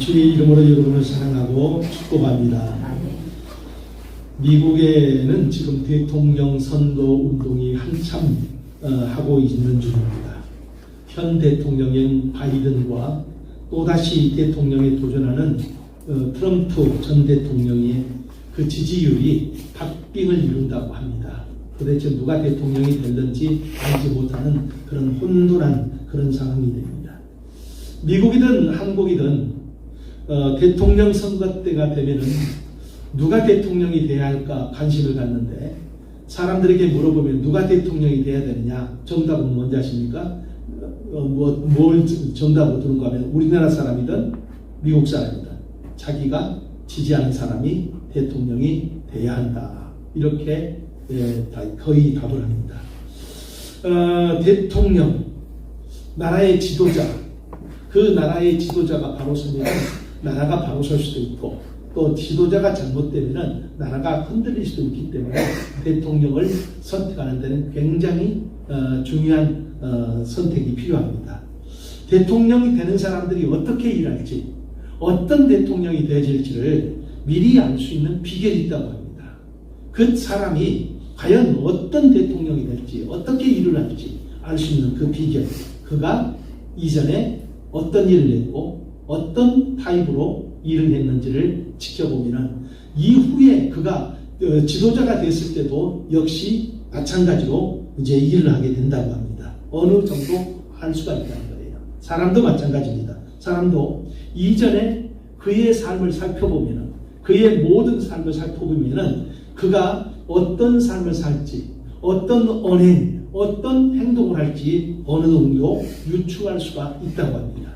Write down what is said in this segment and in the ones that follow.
주의 이름으로 여러분을 사랑하고 축복합니다. 미국에는 지금 대통령 선거 운동이 한참 하고 있는 중입니다. 현 대통령인 바이든과 또다시 대통령에 도전하는 트럼프 전 대통령의 그 지지율이 박빙을 이룬다고 합니다. 도대체 누가 대통령이 될는지 알지 못하는 그런 혼돈한 그런 상황이 됩니다. 미국이든 한국이든 대통령 선거 때가 되면은 누가 대통령이 돼야 할까 관심을 갖는데, 사람들에게 물어보면 누가 대통령이 돼야 되느냐, 정답은 뭔지 아십니까? 뭘 정답으로 두는가 하면 우리나라 사람이든 미국 사람이든 자기가 지지하는 사람이 대통령이 돼야 한다, 이렇게 거의 답을 합니다. 대통령, 나라의 지도자, 그 나라의 지도자가 바로 서면 나라가 바로 설 수도 있고, 또 지도자가 잘못되면 나라가 흔들릴 수도 있기 때문에 대통령을 선택하는 데는 굉장히 중요한 선택이 필요합니다. 대통령이 되는 사람들이 어떻게 일할지, 어떤 대통령이 되어질지를 미리 알 수 있는 비결이 있다고 합니다. 그 사람이 과연 어떤 대통령이 될지, 어떻게 일을 할지 알 수 있는 그 비결, 그가 이전에 어떤 일을 했고 어떤 타입으로 일을 했는지를 지켜보면 이후에 그가 지도자가 됐을 때도 역시 마찬가지로 이제 일을 하게 된다고 합니다. 어느 정도 할 수가 있다는 거예요. 사람도 마찬가지입니다. 사람도 이전에 그의 삶을 살펴보면, 그의 모든 삶을 살펴보면 그가 어떤 삶을 살지, 어떤 언행, 어떤 행동을 할지 어느 정도 유추할 수가 있다고 합니다.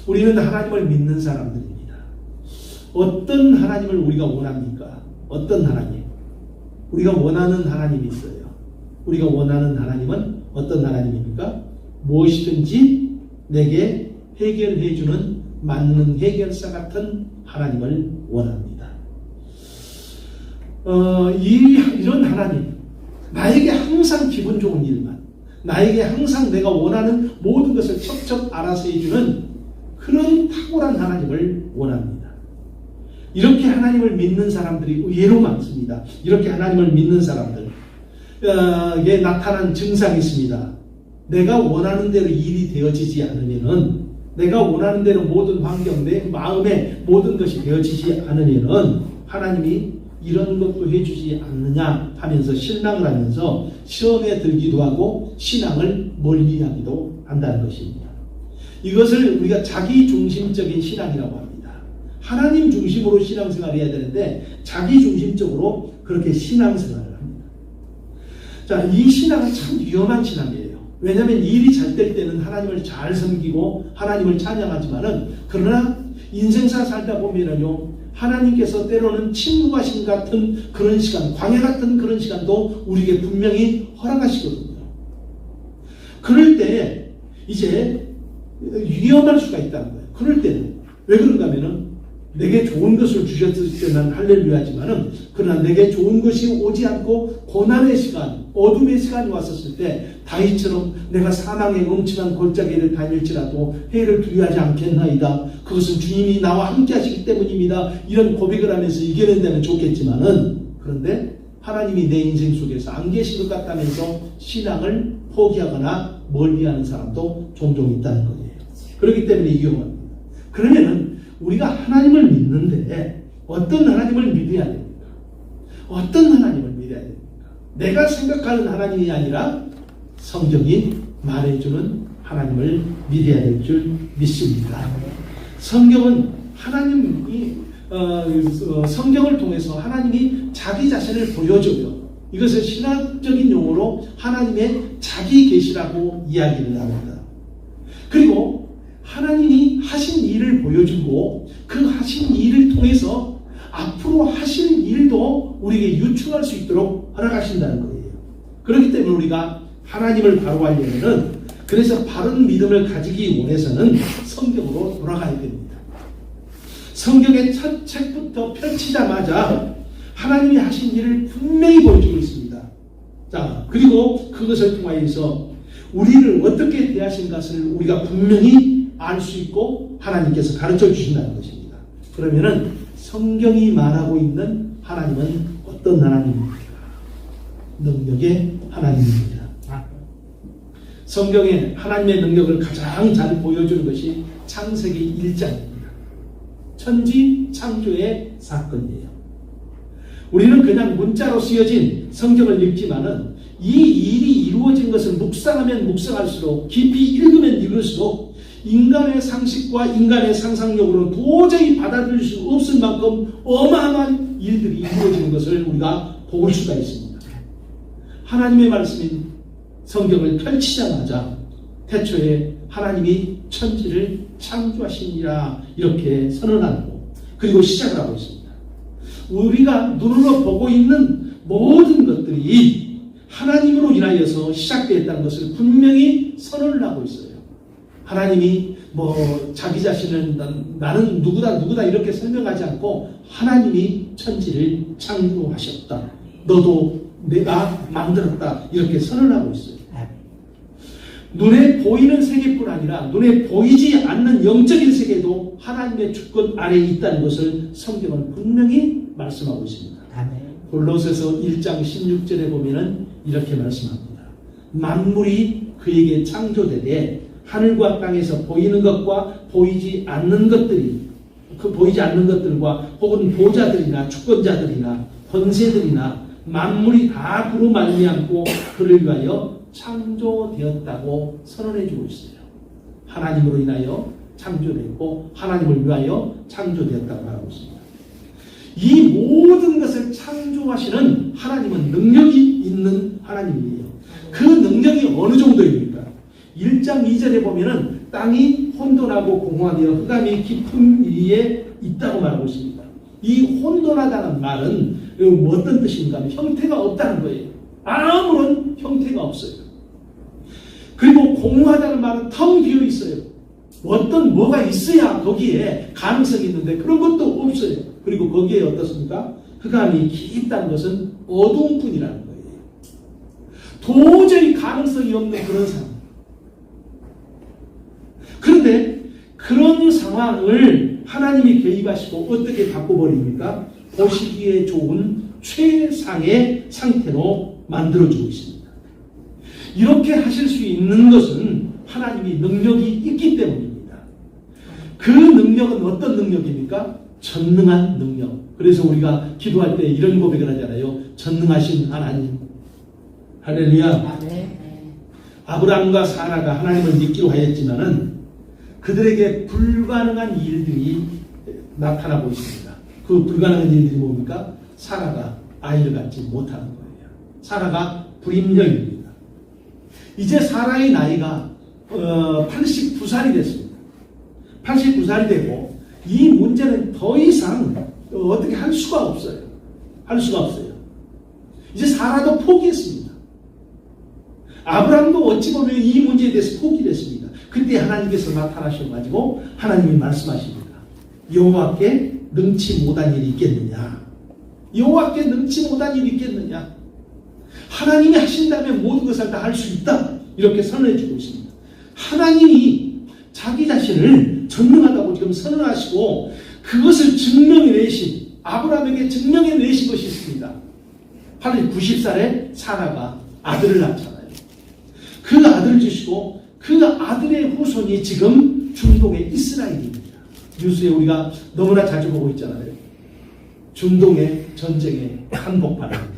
우리는 하나님을 믿는 사람들입니다. 어떤 하나님을 우리가 원합니까? 어떤 하나님? 우리가 원하는 하나님이 있어요. 우리가 원하는 하나님은 어떤 하나님입니까? 무엇이든지 내게 해결해주는 만능 해결사 같은 하나님을 원합니다. 이런 하나님, 나에게 항상 기분 좋은 일만, 나에게 항상 내가 원하는 모든 것을 척척 알아서 해주는 그런 탁월한 하나님을 원합니다. 이렇게 하나님을 믿는 사람들이 의외로 많습니다. 이렇게 하나님을 믿는 사람들에 나타난 증상이 있습니다. 내가 원하는 대로 일이 되어지지 않으면은, 내가 원하는 대로 모든 환경, 내 마음의 모든 것이 되어지지 않으면은 하나님이 이런 것도 해주지 않느냐 하면서 실망을 하면서 시험에 들기도 하고 신앙을 멀리하기도 한다는 것입니다. 이것을 우리가 자기 중심적인 신앙이라고 합니다. 하나님 중심으로 신앙생활을 해야 되는데 자기 중심적으로 그렇게 신앙생활을 합니다. 자, 이 신앙은 참 위험한 신앙이에요. 왜냐하면 일이 잘 될 때는 하나님을 잘 섬기고 하나님을 찬양하지만은, 그러나 인생사 살다 보면은요, 하나님께서 때로는 침묵하신 같은 그런 시간, 광야 같은 그런 시간도 우리에게 분명히 허락하시거든요. 그럴 때 이제 위험할 수가 있다는 거예요. 그럴 때는 왜 그런가 하면은, 내게 좋은 것을 주셨을 때는 할렐루야지만은, 그러나 내게 좋은 것이 오지 않고 고난의 시간, 어둠의 시간이 왔었을 때 다윗처럼 내가 사망의 음침한 골짜기를 다닐지라도 해를 두려워하지 않겠나이다, 그것은 주님이 나와 함께 하시기 때문입니다, 이런 고백을 하면서 이겨낸다면 좋겠지만은, 그런데 하나님이 내 인생 속에서 안 계신 것 같다면서 신앙을 포기하거나 멀리하는 사람도 종종 있다는 거예요. 그렇기 때문에 위험합니다. 그러면은 우리가 하나님을 믿는데 어떤 하나님을 믿어야 됩니까? 어떤 하나님을 믿어야 됩니까? 내가 생각하는 하나님이 아니라 성경이 말해주는 하나님을 믿어야 될 줄 믿습니다. 성경은 하나님이 성경을 통해서 하나님이 자기 자신을 보여줘요. 이것을 신학적인 용어로 하나님의 자기 계시라고 이야기를 합니다. 그리고 하나님이 하신 일을 보여주고 그 하신 일을 통해서 앞으로 하실 일도 우리에게 유추할 수 있도록 허락하신다는 거예요. 그렇기 때문에 우리가 하나님을 바로 하려면은, 그래서 바른 믿음을 가지기 원해서는 성경으로 돌아가야 됩니다. 성경의 첫 책부터 펼치자마자 하나님이 하신 일을 분명히 보여주고 있습니다. 자, 그리고 그것을 통하여서 우리를 어떻게 대하신 것을 우리가 분명히 알 수 있고 하나님께서 가르쳐 주신다는 것입니다. 그러면은 성경이 말하고 있는 하나님은 어떤 하나님입니까? 능력의 하나님입니다. 성경에 하나님의 능력을 가장 잘 보여주는 것이 창세기 1장입니다. 천지 창조의 사건이에요. 우리는 그냥 문자로 쓰여진 성경을 읽지만은 이 일이 이루어진 것을 묵상하면 묵상할수록 깊이 읽으면 읽을수록 인간의 상식과 인간의 상상력으로는 도저히 받아들일 수 없을 만큼 어마어마한 일들이 이루어지는 것을 우리가 볼 수가 있습니다. 하나님의 말씀인 성경을 펼치자마자 태초에 하나님이 천지를 창조하시니라 이렇게 선언하고 그리고 시작을 하고 있습니다. 우리가 눈으로 보고 있는 모든 것들이 하나님으로 인하여서 시작되었다는 것을 분명히 선언을 하고 있어요. 하나님이 자기 자신은 나는 누구다 이렇게 설명하지 않고 하나님이 천지를 창조하셨다. 너도 내가 만들었다. 이렇게 선언하고 있어요. 눈에 보이는 세계뿐 아니라 눈에 보이지 않는 영적인 세계도 하나님의 주권 아래에 있다는 것을 성경은 분명히 말씀하고 있습니다. 골로새서 1장 16절에 보면은 이렇게 말씀합니다. 만물이 그에게 창조되되 하늘과 땅에서 보이는 것과 보이지 않는 것들이 보이지 않는 것들과 혹은 보좌들이나 주권자들이나 권세들이나 만물이 다 그로 말미암고 그를 위하여 창조되었다고 선언해주고 있어요. 하나님으로 인하여 창조되었고 하나님을 위하여 창조되었다고 말하고 있습니다. 이 모든 것을 창조하시는 하나님은 능력이 있는 하나님이에요. 그 능력이 어느 정도입니까? 1장 2절에 보면은 땅이 혼돈하고 공허하며 흑암이 깊은 위에 있다고 말하고 있습니다. 이 혼돈하다는 말은 어떤 뜻인가 하면 형태가 없다는 거예요. 아무런 형태가 없어요. 그리고 공허하다는 말은 텅 비어 있어요. 뭐가 있어야 거기에 가능성이 있는데 그런 것도 없어요. 그리고 거기에 어떻습니까? 흑암이 깊다는 것은 어두움뿐이라는 거예요. 도저히 가능성이 없는 그런 상황. 그런데 그런 상황을 하나님이 개입하시고 어떻게 바꿔버립니까? 보시기에 좋은 최상의 상태로 만들어주고 있습니다. 이렇게 하실 수 있는 것은 하나님이 능력이 있기 때문입니다. 그 능력은 어떤 능력입니까? 전능한 능력. 그래서 우리가 기도할 때 이런 고백을 하잖아요. 전능하신 하나님. 할렐루야. 아브라함과 사라가 하나님을 믿기로 하였지만은 그들에게 불가능한 일들이 나타나고 있습니다. 그 불가능한 일들이 뭡니까? 사라가 아이를 갖지 못하는 거예요. 사라가 불임녀입니다. 이제 사라의 나이가 89살이 됐습니다. 89살이 되고 이 문제는 더 이상 어떻게 할 수가 없어요. 할 수가 없어요. 이제 사라도 포기했습니다. 아브라함도 어찌 보면 이 문제에 대해서 포기를 했습니다. 그때 하나님께서 나타나셔가지고 하나님이 말씀하십니다. 여호와께 능치 못한 일이 있겠느냐? 여호와께 능치 못한 일이 있겠느냐? 하나님이 하신다면 모든 것을 다 할 수 있다. 이렇게 선언해 주고 있습니다. 하나님이 자기 자신을 전능하다고 지금 선언하시고 그것을 증명해 내신 아브라함에게 증명해 내신 것이 있습니다. 90살에 사라가 아들을 낳잖아요. 그 아들을 주시고 그 아들의 후손이 지금 중동의 이스라엘입니다. 뉴스에 우리가 너무나 자주 보고 있잖아요. 중동의 전쟁의 한복판입니다.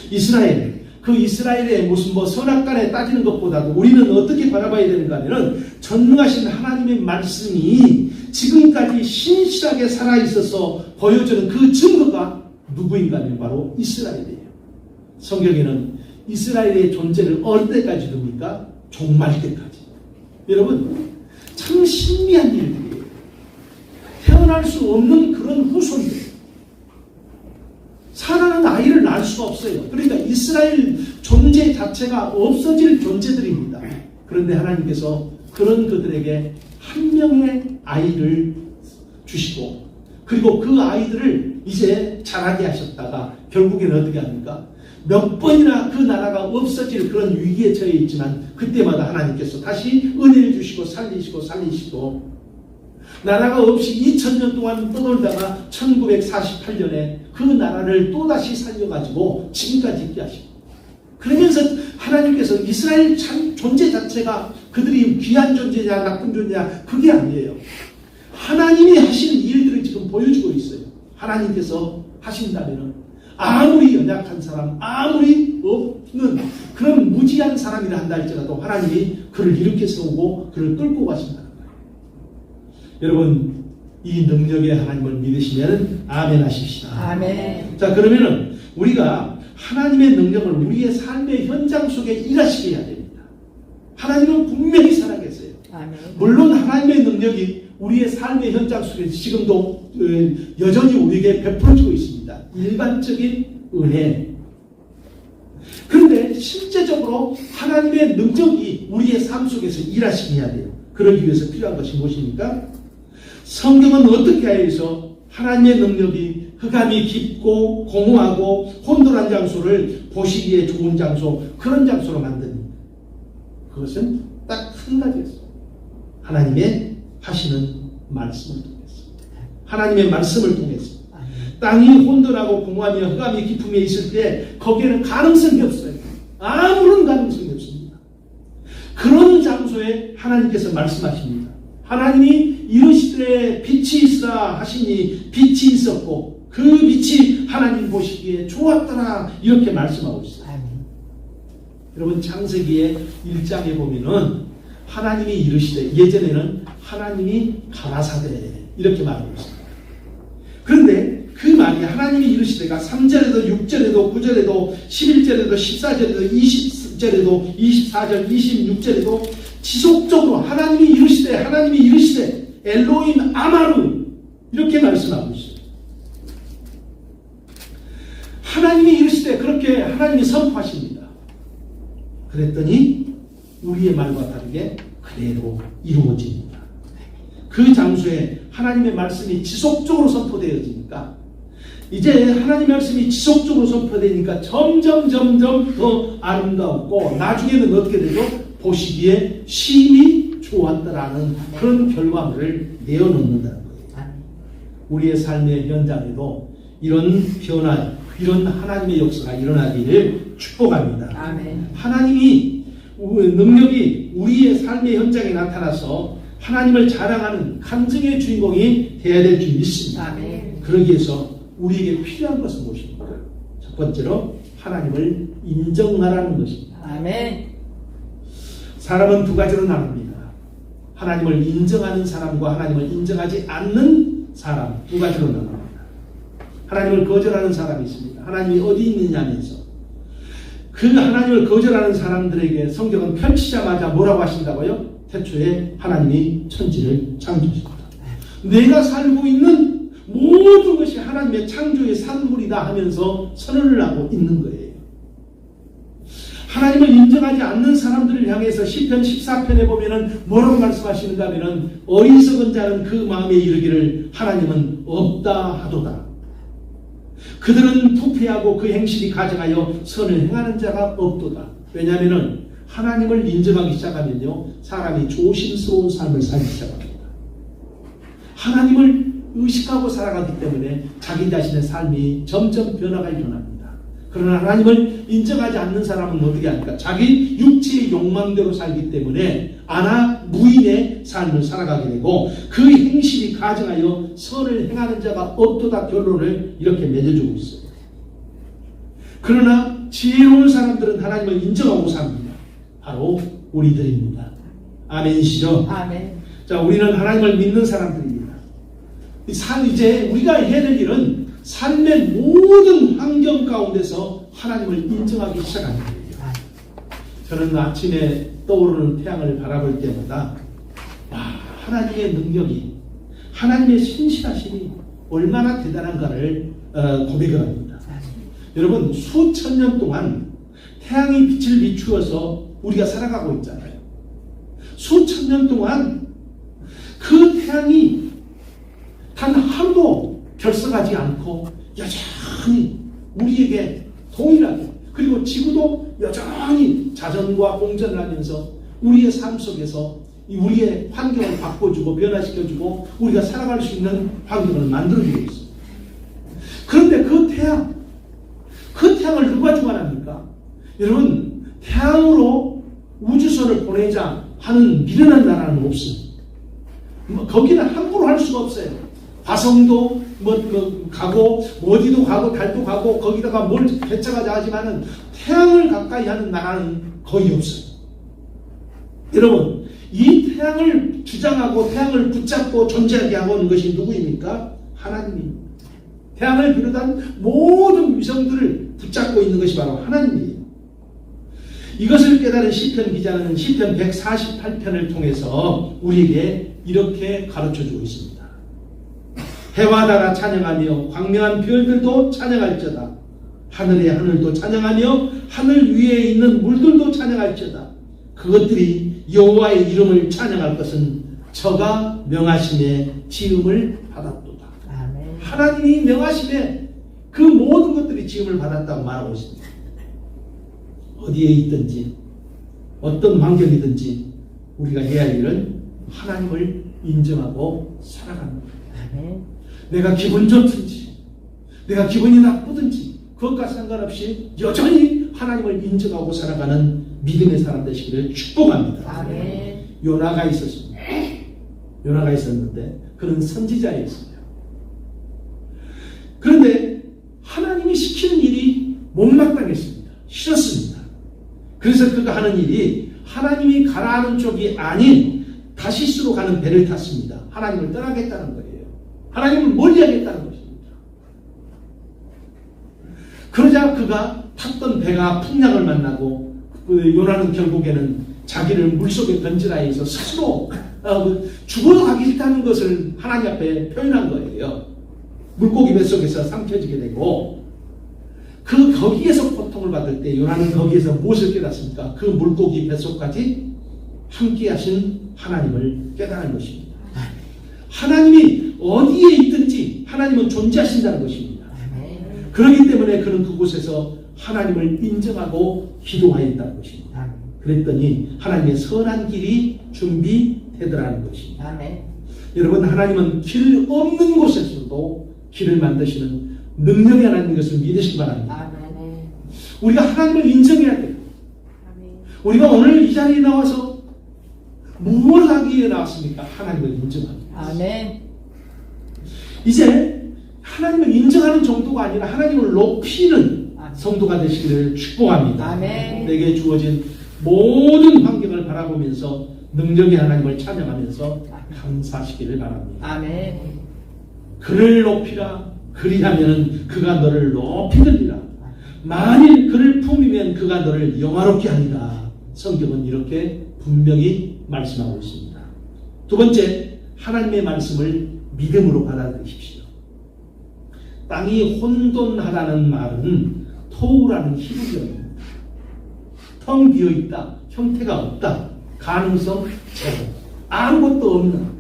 이스라엘, 그 이스라엘의 무슨 선악간에 따지는 것보다도 우리는 어떻게 바라봐야 되는가 하면은 전능하신 하나님의 말씀이 지금까지 신실하게 살아있어서 보여주는 그 증거가 누구인가 하면 바로 이스라엘이에요. 성경에는 이스라엘의 존재를 어느 때까지 둡니까? 종말 때까지. 여러분, 참 신비한 일들이에요. 태어날 수 없는 그런 후손들. 사라는 아이를 낳을 수가 없어요. 그러니까 이스라엘 존재 자체가 없어질 존재들입니다. 그런데 하나님께서 그런 그들에게 한 명의 아이를 주시고 그리고 그 아이들을 이제 자라게 하셨다가 결국에는 어떻게 합니까? 몇 번이나 그 나라가 없어질 그런 위기에 처해 있지만 그때마다 하나님께서 다시 은혜를 주시고 살리시고 나라가 없이 2000년 동안 떠돌다가 1948년에 그 나라를 또다시 살려가지고 지금까지 있게 하시고 그러면서 하나님께서 이스라엘 존재 자체가 그들이 귀한 존재냐 나쁜 존재냐 그게 아니에요. 하나님이 하시는 일들을 지금 보여주고 있어요. 하나님께서 하신다면 아무리 연약한 사람, 아무리 없는 그런 무지한 사람이라 한다 할지라도 하나님이 그를 일으켜 세우고 그를 끌고 가신다는 거예요. 여러분 이 능력의 하나님을 믿으시면 아멘 하십시다. 아멘. 자, 그러면은 우리가 하나님의 능력을 우리의 삶의 현장 속에 일하시게 해야 됩니다. 하나님은 분명히 살아계세요. 아멘. 물론 하나님의 능력이 우리의 삶의 현장 속에 지금도 여전히 우리에게 베풀어지고 있습니다. 일반적인 은혜. 그런데 실제적으로 하나님의 능력이 우리의 삶 속에서 일하시게 해야 돼요. 그러기 위해서 필요한 것이 무엇입니까? 성경은 어떻게 하여서 하나님의 능력이 흑암이 깊고 공허하고 혼돈한 장소를 보시기에 좋은 장소, 그런 장소로 만듭니다. 그것은 딱 한 가지였어요. 하나님의 하시는 말씀을 통해서. 하나님의 말씀을 통해서. 땅이 혼돈하고 공허하며 흑암이 깊음에 있을 때 거기에는 가능성이 없어요. 아무런 가능성이 없습니다. 그런 장소에 하나님께서 말씀하십니다. 하나님이 이르시되 빛이 있으라 하시니 빛이 있었고 그 빛이 하나님 보시기에 좋았더라 이렇게 말씀하고 있어요. 여러분 창세기의 1장에 보면은 하나님이 이르시되 예전에는 하나님이 가라사대 이렇게 말하고 있습니다. 그런데 그 말이 하나님이 이르시되가 3절에도 6절에도 9절에도 11절에도 14절에도 20절에도 24절 26절에도 지속적으로 하나님이 이르시되 엘로힘 아마루 이렇게 말씀하고 있어요. 하나님이 이르시되 그렇게 하나님이 선포하십니다. 그랬더니 우리의 말과 다르게 그대로 이루어집니다. 그 장소에 하나님의 말씀이 지속적으로 선포되어지니까 이제 하나님의 말씀이 지속적으로 선포되니까 점점 더 아름다웠고 나중에는 어떻게 되죠? 보시기에 심히 좋았다라는 그런 결과물을 내어놓는다는 거예요. 우리의 삶의 현장에도 이런 변화, 이런 하나님의 역사가 일어나기를 축복합니다. 아멘. 하나님이 능력이 우리의 삶의 현장에 나타나서 하나님을 자랑하는 간증의 주인공이 되어야 될 줄 믿습니다. 아멘. 그러기 위해서 우리에게 필요한 것은 무엇입니까? 첫 번째로 하나님을 인정하라는 것입니다. 아멘. 사람은 두 가지로 나눕니다. 하나님을 인정하는 사람과 하나님을 인정하지 않는 사람 두 가지로 나눕니다. 하나님을 거절하는 사람이 있습니다. 하나님이 어디 있느냐 하면서 그 하나님을 거절하는 사람들에게 성경은 펼치자마자 뭐라고 하신다고요? 태초에 하나님이 천지를 창조하셨다. 내가 살고 있는 모든 것이 하나님의 창조의 산물이다 하면서 선언을 하고 있는 거예요. 하나님을 인정하지 않는 사람들을 향해서 시편 14편에 보면은 뭐라고 말씀하시는가 하면은 어리석은 자는 그 마음에 이르기를 하나님은 없다 하도다. 그들은 부패하고 그 행실이 가증하여 선을 행하는 자가 없도다. 왜냐하면은 하나님을 인정하기 시작하면요 사람이 조심스러운 삶을 살기 시작합니다. 하나님을 의식하고 살아가기 때문에 자기 자신의 삶이 점점 변화가 일어납니다. 그러나 하나님을 인정하지 않는 사람은 어떻게 합니까? 자기 육체의 욕망대로 살기 때문에 무인의 삶을 살아가게 되고 그 행실이 가증하여 선을 행하는 자가 없도다 결론을 이렇게 맺어주고 있어요. 그러나 지혜로운 사람들은 하나님을 인정하고 삽니다. 바로 우리들입니다. 아멘이시죠? 아멘. 자, 우리는 하나님을 믿는 사람들입니다. 이제 우리가 해야 될 일은 삶의 모든 환경 가운데서 하나님을 인정하기 시작하는 거예요. 저는 아침에 떠오르는 태양을 바라볼 때마다 하나님의 능력이, 하나님의 신실하심이 얼마나 대단한가를 고백을 합니다. 여러분, 수천 년 동안 태양이 빛을 비추어서 우리가 살아가고 있잖아요. 수천 년 동안 그 태양이 단 하루도 결석하지 않고 여전히 우리에게 동일하게, 지구도 여전히 자전과 공전을 하면서 우리의 삶 속에서 우리의 환경을 바꿔주고 변화시켜주고 우리가 살아갈 수 있는 환경을 만들어주고 있습니다. 그런데 그 태양을 누가 주관합니까? 여러분, 태양으로 우주선을 보내자 하는 미련한 나라는 없습니다. 거기는 함부로 할 수가 없어요. 화성도 가고 어디도 가고 달도 가고 거기다가 뭘 개척하자 하지만은 태양을 가까이 하는 나라는 거의 없어요. 여러분, 이 태양을 주장하고 태양을 붙잡고 존재하게 하고 있는 것이 누구입니까? 하나님입니다. 태양을 비롯한 모든 위성들을 붙잡고 있는 것이 바로 하나님이에요. 이것을 깨달은 시편 기자는 시편 148편을 통해서 우리에게 이렇게 가르쳐주고 있습니다. 해와 달아 찬양하며 광명한 별들도 찬양할지어다. 하늘의 하늘도 찬양하며 하늘 위에 있는 물들도 찬양할지어다. 그것들이 여호와의 이름을 찬양할 것은 저가 명하심에 지음을 받았도다. 아멘. 하나님이 명하심에 그 모든 것들이 지음을 받았다고 말하고 있습니다. 어디에 있든지 어떤 환경이든지 우리가 해야 할 일은 하나님을 인정하고 살아가는 거예요. 아멘. 내가 기분 좋든지 내가 기분이 나쁘든지 그것과 상관없이 여전히 하나님을 인정하고 살아가는 믿음의 사람 되시기를 축복합니다. 아멘. 요나가 있었습니다. 요나가 있었는데 그는 선지자였습니다. 그런데 하나님이 시키는 일이 못마땅했습니다. 싫었습니다. 그래서 그가 하는 일이 하나님이 가라하는 쪽이 아닌 다시스로 가는 배를 탔습니다. 하나님을 떠나겠다는 거예요. 하나님을 멀리하겠다는 것입니다. 그러자 그가 탔던 배가 풍랑을 만나고 요나는 결국에는 자기를 물속에 던지라 해서 스스로 죽어가기 싫다는 것을 하나님 앞에 표현한 거예요. 물고기 뱃속에서 삼켜지게 되고 거기에서 고통을 받을 때 요나는 거기에서 무엇을 깨닫습니까? 그 물고기 뱃속까지 함께 하신 하나님을 깨달은 것입니다. 하나님이 어디에 있든지 하나님은 존재하신다는 것입니다. 그렇기 때문에 그는 그곳에서 하나님을 인정하고 기도하였다는 것입니다. 그랬더니 하나님의 선한 길이 준비되더라는 것입니다. 아멘. 여러분, 하나님은 길 없는 곳에서도 길을 만드시는 능력이 하나님인 것을 믿으시기 바랍니다. 아멘. 우리가 하나님을 인정해야 돼요. 아멘. 우리가 오늘 이 자리에 나와서 무엇을 하기 위해 나왔습니까? 하나님을 인정합니다. 아멘. 이제 하나님을 인정하는 정도가 아니라 하나님을 높이는 성도가 되시기를 축복합니다. 아멘. 내게 주어진 모든 환경을 바라보면서 능력의 하나님을 찬양하면서 감사하시기를 바랍니다. 아멘. 그를 높이라. 그리하면 그가 너를 높이 들리라. 만일 그를 품으면 그가 너를 영화롭게 하리라. 성경은 이렇게 분명히 말씀하고 있습니다. 두 번째, 하나님의 말씀을 믿음으로 받아들이십시오. 땅이 혼돈하다는 말은 토우라는 히브리어입니다. 텅 비어있다, 형태가 없다, 가능성 제로, 아무것도 없는.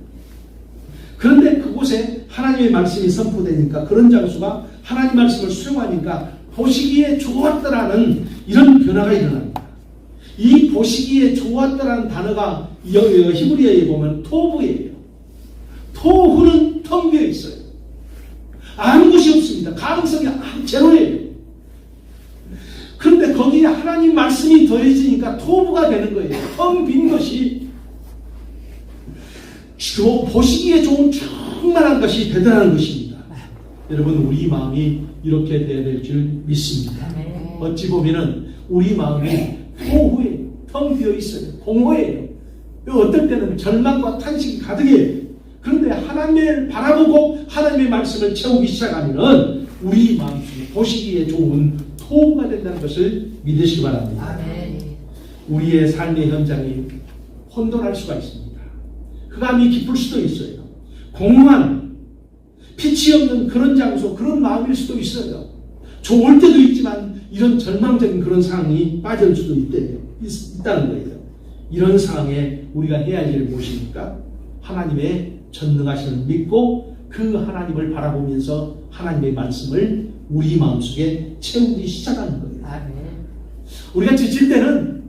그런데 그곳에 하나님의 말씀이 선포되니까 그런 장소가 하나님 말씀을 수용하니까 보시기에 좋았더라는 이런 변화가 일어납니다. 이 보시기에 좋았더라는 단어가 히브리어에 보면 토부예요. 토후는 텅 비어 있어요. 아무 것이 없습니다. 가능성이 제로예요. 그런데 거기에 하나님 말씀이 더해지니까 토부가 되는 거예요. 텅 빈 것이 보시기에 좋은 충만한 것이 대단한 것입니다. 여러분, 우리 마음이 이렇게 되어야 될 줄 믿습니다. 어찌 보면은 우리 마음이 토후에 텅 비어 있어요. 공허해요. 어떨 때는 절망과 탄식이 가득해요. 그런데 하나님을 바라보고 하나님의 말씀을 채우기 시작하면은 우리 마음속에 보시기에 좋은 토부가 된다는 것을 믿으시기 바랍니다. 아멘. 우리의 삶의 현장이 혼돈할 수가 있습니다. 흑암이 깊을 수도 있어요. 공허한 빛이 없는 그런 장소, 그런 마음일 수도 있어요. 좋을 때도 있지만 이런 절망적인 그런 상황이 빠질 수도 있다는 거예요. 이런 상황에 우리가 해야 할 일이 무엇입니까? 하나님의 전능하심을 믿고 그 하나님을 바라보면서 하나님의 말씀을 우리 마음속에 채우기 시작하는 거예요. 아멘. 우리가 지칠 때는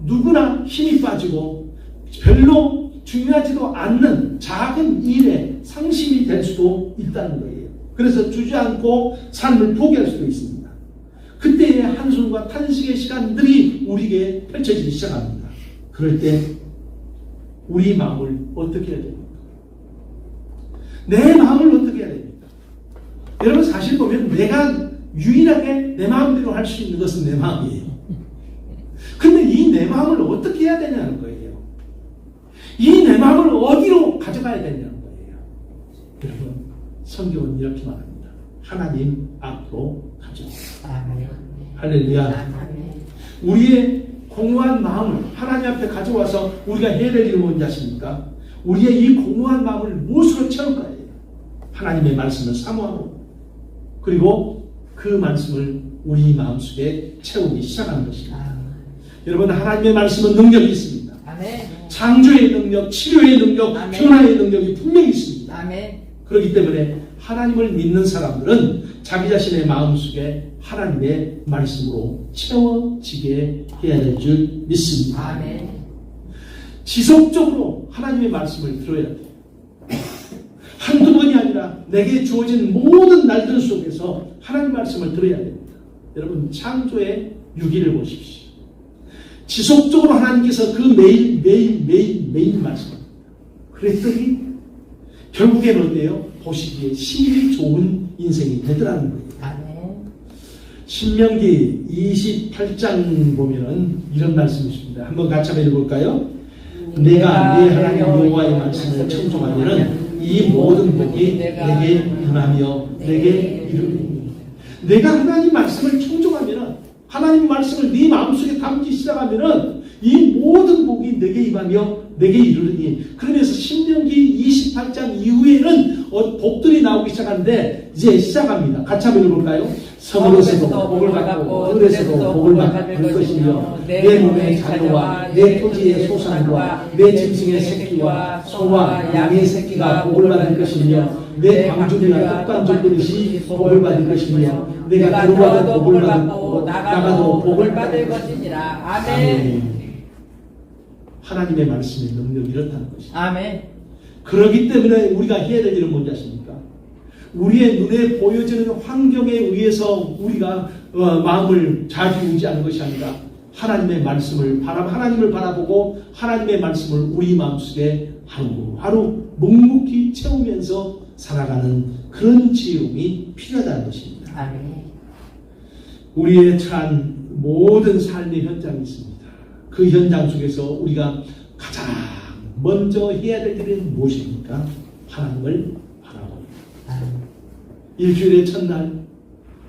누구나 힘이 빠지고 별로 중요하지도 않는 작은 일에 상심이 될 수도 있다는 거예요. 그래서 주저앉고 삶을 포기할 수도 있습니다. 그때의 한숨과 탄식의 시간들이 우리에게 펼쳐지기 시작합니다. 그럴 때 우리 마음을 어떻게 해야 됩니까? 내 마음을 어떻게 해야 됩니까? 여러분 사실 보면 내가 유일하게 내 마음대로 할 수 있는 것은 내 마음이에요. 근데 이 내 마음을 어떻게 해야 되냐는 거예요. 이 내 마음을 어디로 가져가야 되냐는 거예요. 여러분 성경은 이렇게 말합니다. 하나님 앞으로 가져오라. 할렐루야. 우리의 공허한 마음을 하나님 앞에 가져와서 우리가 해야 될 일은 뭔지 아십니까? 우리의 이 공허한 마음을 무엇으로 채울까요? 하나님의 말씀을 사모하고 그리고 그 말씀을 우리 마음속에 채우기 시작하는 것입니다. 여러분 하나님의 말씀은 능력이 있습니다. 아멘. 창조의 능력, 치료의 능력, 아멘. 변화의 능력이 분명히 있습니다. 아멘. 그렇기 때문에 하나님을 믿는 사람들은 자기 자신의 마음속에 하나님의 말씀으로 채워지게 해야 될 줄 믿습니다. 아멘. 지속적으로 하나님의 말씀을 들어야 돼요. 한두 번이 아니라 내게 주어진 모든 날들 속에서 하나님 말씀을 들어야 됩니다. 여러분 창조의 6일을 보십시오. 지속적으로 하나님께서 그 매일 말씀합니다. 그랬더니 결국에는 어때요? 보시기에 심히 좋은 인생이 되더라는 거예요. 아멘. 신명기 28장 보면은 이런 말씀이 있습니다. 한번 같이 한번 읽어볼까요? 내가 내 하나님 여호와의 말씀을 청종하면은 이 모든 복이 내게 임하며 내게 이르리니. 내가 하나님 말씀을 청종하면은 하나님 말씀을 네 마음속에 담기 시작하면은 이 모든 복이 내게 임하며 내게 이르르니. 그러면서 신명기 28장 이후에는 복들이 나오기 시작하는데 이제 시작합니다. 같이 한번 읽어볼까요? 성읍에서도 복을 받고 들에서도 복을 받을 것이며 내 몸의 자녀와 내 토지의 소산과 내 짐승의 새끼와 소와 양의 새끼가 복을 받을 것이며 내 광주리나 떡반죽 그릇이 복을 받을 것이며 내가 들어와도 복을 받고 나가도 복을 받을 것이니라. 아멘. 하나님의 말씀의 능력이 이렇다는 것입니다. 아멘. 그렇기 때문에 우리가 해야 될 일은 뭔지 아십니까? 우리의 눈에 보여지는 환경에 의해서 우리가 마음을 좌지우지하는 것이 아니라 하나님의 말씀을 하나님을 바라보고 하나님의 말씀을 우리 마음속에 하루하루 묵묵히 채우면서 살아가는 그런 지혜움이 필요하다는 것입니다. 아멘. 우리의 처한 모든 삶의 현장이 있습니다. 그 현장 속에서 우리가 가장 먼저 해야 될 일은 무엇입니까? 하나님을 바라봅니다. 일주일의 첫날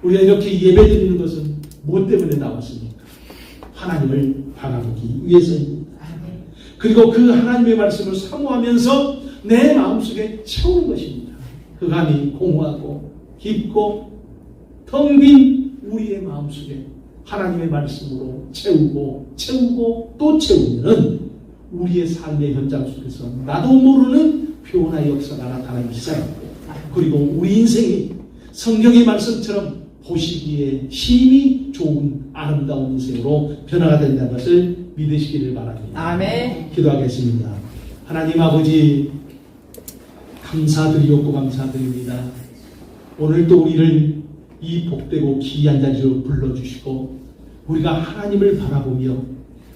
우리가 이렇게 예배드리는 것은 무엇 때문에 나왔습니까? 하나님을 바라보기 위해서입니다. 그리고 그 하나님의 말씀을 사모하면서 내 마음속에 채우는 것입니다. 흑암이 공허하고 깊고 텅 빈 우리의 마음속에 하나님의 말씀으로 채우고 또 채우면 우리의 삶의 현장 속에서 나도 모르는 변화의 역사가 나타나기 시작합니다. 그리고 우리 인생이 성경의 말씀처럼 보시기에 힘이 좋은 아름다운 인생으로 변화가 된다는 것을 믿으시기를 바랍니다. 아멘. 기도하겠습니다. 하나님 아버지 감사드리옵고 감사드립니다. 오늘도 우리를 이 복되고 귀한 자리로 불러주시고 우리가 하나님을 바라보며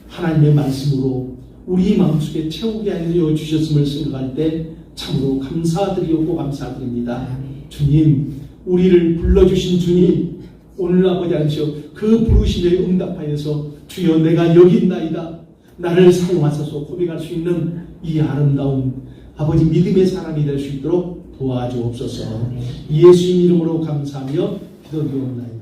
하나님의 말씀으로 우리 마음속에 채우게 하여 주셨음을 생각할 때 참으로 감사드리옵고 감사드립니다. 주님, 우리를 불러주신 주님, 오늘 아버지 안시오 그 부르심에 응답하여서 주여 내가 여기 있나이다 나를 사용하소서 고백할 수 있는 이 아름다운 아버지 믿음의 사람이 될 수 있도록 도와주옵소서. 예수님 이름으로 감사하며 기도드리옵나이다.